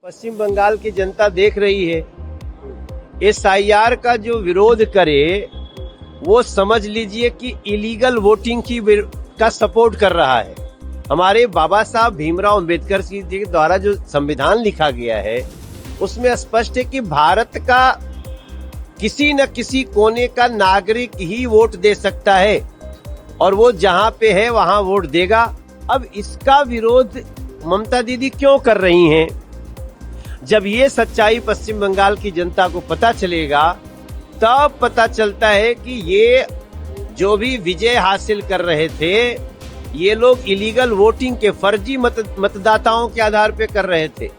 पश्चिम बंगाल की जनता देख रही है। एसआईआर का जो विरोध करे वो समझ लीजिए कि इलीगल वोटिंग का सपोर्ट कर रहा है। हमारे बाबा साहब भीमराव अंबेडकर जी के द्वारा जो संविधान लिखा गया है उसमें स्पष्ट है कि भारत का किसी न किसी कोने का नागरिक ही वोट दे सकता है और वो जहां पे है वहां वोट देगा। अब इसका विरोध ममता दीदी क्यों कर रही हैं? जब ये सच्चाई पश्चिम बंगाल की जनता को पता चलेगा तब पता चलता है कि ये जो भी विजय हासिल कर रहे थे ये लोग इलीगल वोटिंग के फर्जी मतदाताओं के आधार पे कर रहे थे।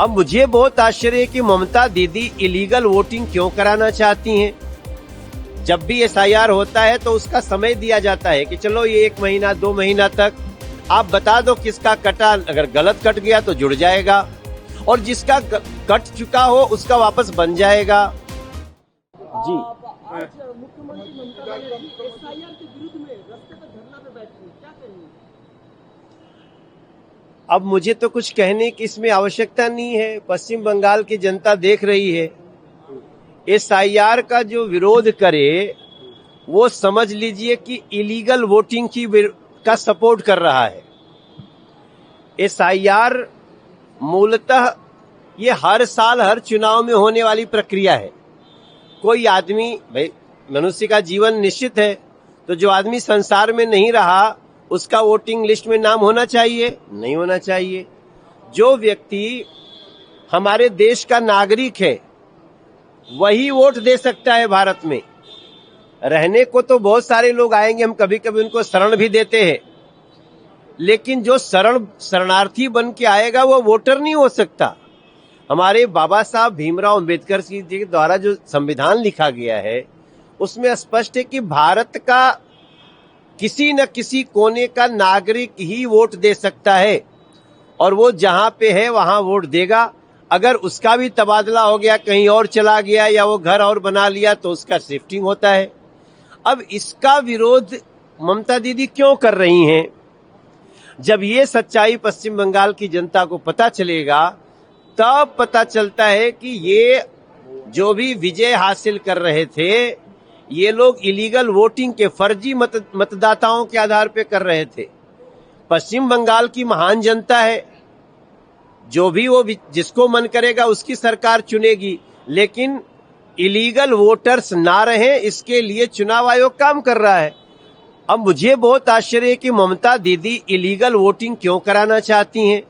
अब मुझे बहुत आश्चर्य है कि ममता दीदी इलीगल वोटिंग क्यों कराना चाहती हैं। जब भी एसआईआर होता है तो उसका समय दिया जाता है कि चलो ये 1 महीना 2 महीना तक आप बता दो किसका कटा, अगर गलत कट गया तो जुड़ जाएगा और जिसका कट चुका हो उसका वापस बन जाएगा। जी मुख्यमंत्री ममता बनर्जी एसआईआर के विरुद्ध में रास्ते पर धरना पे बैठी हैं, क्या कहेंगे? अब मुझे तो कुछ कहने की इसमें आवश्यकता नहीं है। पश्चिम बंगाल की जनता देख रही है। एसआईआर का जो विरोध करे वो समझ लीजिए कि इलीगल वोटिंग का सपोर्ट कर रहा है। एसआईआर मूलतः ये हर साल हर चुनाव में होने वाली प्रक्रिया है। कोई आदमी, भाई मनुष्य का जीवन निश्चित है, तो जो आदमी संसार में नहीं रहा उसका वोटिंग लिस्ट में नाम होना चाहिए? नहीं होना चाहिए। जो व्यक्ति हमारे देश का नागरिक है वही वोट दे सकता है। भारत में रहने को तो बहुत सारे लोग आएंगे, हम कभी कभी उनको शरण भी देते हैं, लेकिन जो शरणार्थी बन के आएगा वो वोटर नहीं हो सकता। हमारे बाबा साहब भीमराव अंबेडकर जी के द्वारा जो संविधान लिखा गया है उसमें स्पष्ट है कि भारत का किसी न किसी कोने का नागरिक ही वोट दे सकता है और वो जहां पे है वहां वोट देगा। अगर उसका भी तबादला हो गया, कहीं और चला गया या वो घर और बना लिया तो उसका शिफ्टिंग होता है। अब इसका विरोध ममता दीदी क्यों कर रही हैं? जब ये सच्चाई पश्चिम बंगाल की जनता को पता चलेगा तब पता चलता है कि ये जो भी विजय हासिल कर रहे थे ये लोग इलीगल वोटिंग के फर्जी मतदाताओं के आधार पे कर रहे थे। पश्चिम बंगाल की महान जनता है, जो भी वो जिसको मन करेगा उसकी सरकार चुनेगी, लेकिन इलीगल वोटर्स ना रहे इसके लिए चुनाव आयोग काम कर रहा है। अब मुझे बहुत आश्चर्य है कि ममता दीदी इलीगल वोटिंग क्यों कराना चाहती हैं।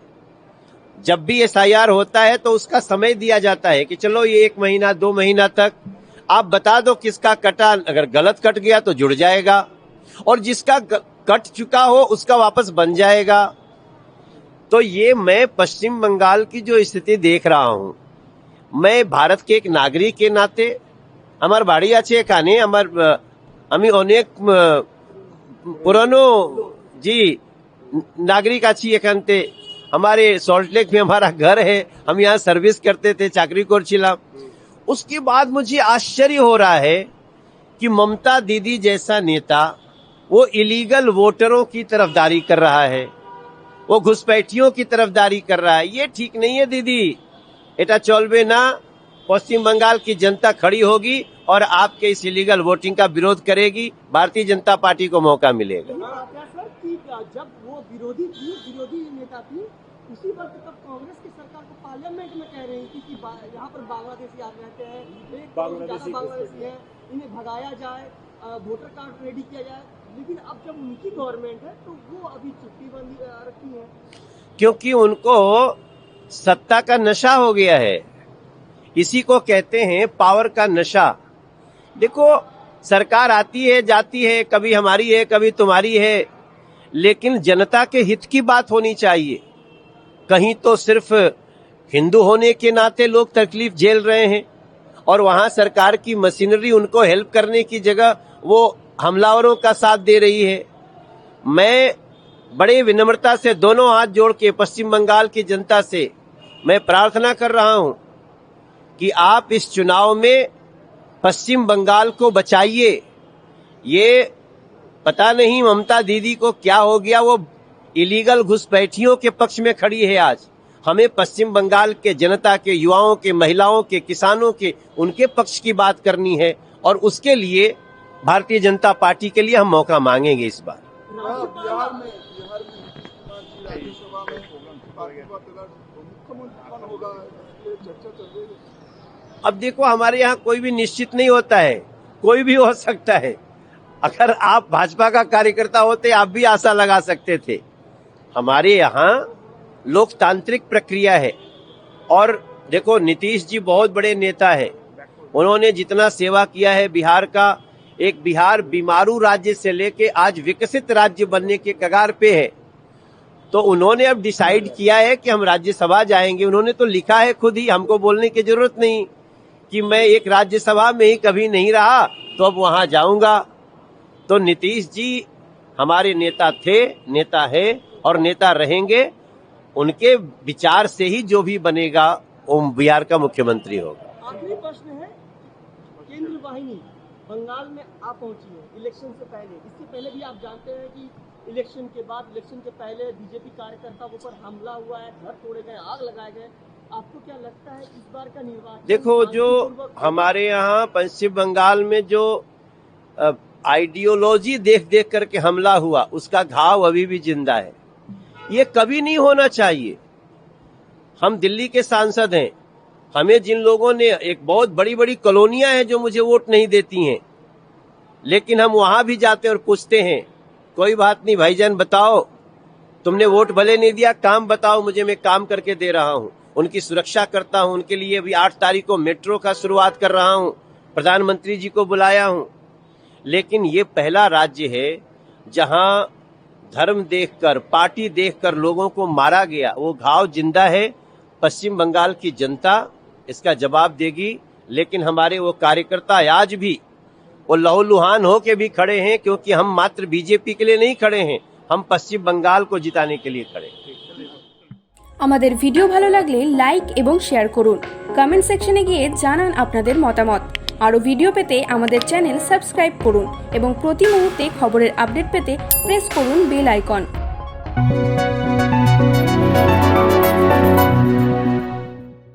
जब भी एसआईआर होता है तो उसका समय दिया जाता है कि चलो ये 1 महीना 2 महीना तक आप बता दो किसका कटा, अगर गलत कट गया तो जुड़ जाएगा और जिसका कट चुका हो उसका वापस बन जाएगा। तो ये मैं पश्चिम बंगाल की जो स्थिति देख रहा हूं, मैं भारत के एक नागरिक के नाते আমার বাড়ি আছে এখানে, আমি অনেক পুরানো जी नागरिक आছি এখানতে। हमारे सॉल्ट लेक में हमारा घर है, हम यहाँ सर्विस करते थे, चाकरी করছিলাম। उसके बाद मुझे आश्चर्य हो रहा है कि ममता दीदी जैसा नेता वो इलीगल वोटरों की तरफदारी कर रहा है, वो घुसपैठियों की तरफदारी कर रहा है। ये ठीक नहीं है दीदी, एटा चलबे ना। पश्चिम बंगाल की जनता खड़ी होगी और आपके इस इलीगल वोटिंग का विरोध करेगी। भारतीय जनता पार्टी को मौका मिलेगा। सर कि जब वो विरोधी नेता थी उसी वक्त तब कांग्रेस की सरकार को पार्लियामेंट में कह रही थी कि यहाँ पर बांग्लादेशी आ रहते हैं, बांग्लादेशी है, इन्हें भगाया जाए, वोटर कार्ड रेडी किया जाए। लेकिन अब जब उनकी गवर्नमेंट है तो वो अभी छुट्टी बंदी रखी है, क्योंकि उनको सत्ता का नशा हो गया है। इसी को कहते हैं पावर का नशा। देखो, सरकार आती है जाती है, कभी हमारी है कभी तुम्हारी है, लेकिन जनता के हित की बात होनी चाहिए। कहीं तो सिर्फ हिंदू होने के नाते लोग तकलीफ झेल रहे हैं और वहां सरकार की मशीनरी उनको हेल्प करने की जगह वो हमलावरों का साथ दे रही है। मैं बड़े विनम्रता से दोनों हाथ जोड़ के पश्चिम बंगाल की जनता से मैं प्रार्थना कर रहा हूं कि आप इस चुनाव में पश्चिम बंगाल को बचाइए। ये पता नहीं ममता दीदी को क्या हो गया, वो इलीगल घुसपैठियों के पक्ष में खड़ी है आज। हमें पश्चिम बंगाल के जनता के, युवाओं के, महिलाओं के, किसानों के, उनके पक्ष की बात करनी है और उसके लिए भारतीय जनता पार्टी के लिए हम मौका मांगेंगे इस बार। बिहार में नीतीश कुमार जी राज्यसभा में मुख्यमंत्री कौन होगा, चर्चा चल रही है। अब देखो, हमारे यहाँ कोई भी निश्चित नहीं होता है, कोई भी हो सकता है। अगर आप भाजपा का कार्यकर्ता होते आप भी आशा लगा सकते थे। हमारे यहाँ लोकतांत्रिक प्रक्रिया है और देखो, नीतीश जी बहुत बड़े नेता है। उन्होंने जितना सेवा किया है बिहार का, एक बिहार बीमारू राज्य से लेके आज विकसित राज्य बनने के कगार पे है, तो उन्होंने अब डिसाइड किया है कि हम राज्यसभा जाएंगे। उन्होंने तो लिखा है खुद ही, हमको बोलने की जरूरत नहीं कि मैं एक राज्यसभा में ही कभी नहीं रहा तो अब वहां जाऊंगा। तो नीतीश जी हमारे नेता थे, नेता है और नेता रहेंगे। उनके विचार से ही जो भी बनेगा वो बिहार का मुख्यमंत्री होगा। आखिरी प्रश्न है, केंद्र वाहिनी बंगाल में आ पहुंची है इलेक्शन से पहले। इससे पहले भी आप जानते हैं कि इलेक्शन के बाद, इलेक्शन के पहले बीजेपी कार्यकर्ताओं के ऊपर हमला हुआ है, घर तोड़े गए, आग लगाए गए। आपको क्या लगता है इस बार का निर्वाचन? देखो, जो हमारे यहाँ पश्चिम बंगाल में जो आइडियोलॉजी देख देख करके हमला हुआ, उसका घाव अभी भी जिंदा है। ये कभी नहीं होना चाहिए। हम दिल्ली के सांसद हैं, हमें जिन लोगों ने, एक बहुत बड़ी बड़ी कॉलोनियां हैं जो मुझे वोट नहीं देती हैं, लेकिन हम वहां भी जाते हैं और पूछते हैं, कोई बात नहीं भाईजान, बताओ तुमने वोट भले नहीं दिया, काम बताओ मुझे, मैं काम करके दे रहा हूं। उनकी सुरक्षा करता हूं। उनके लिए अभी 8 तारीख को मेट्रो का शुरुआत कर रहा हूं, प्रधानमंत्री जी को बुलाया हूं। लेकिन ये पहला राज्य है जहां धर्म देखकर, पार्टी देखकर लोगों को मारा गया। वो घाव जिंदा है। पश्चिम बंगाल की जनता इसका जवाब देगी। लेकिन हमारे वो कार्यकर्ता आज भी वो लहूलुहान होके भी खड़े हैं, क्योंकि हम मात्र बीजेपी के लिए नहीं खड़े हैं, हम पश्चिम बंगाल को जिताने के लिए खड़े हैं। আমাদের ভিডিও ভালো লাগলে লাইক এবং শেয়ার করুন। কমেন্ট সেকশনে গিয়ে জানান আপনাদের মতামত। আরও ভিডিও পেতে আমাদের চ্যানেল সাবস্ক্রাইব করুন এবং প্রতি মুহূর্তে খবরের আপডেট পেতে প্রেস করুন বেল আইকন।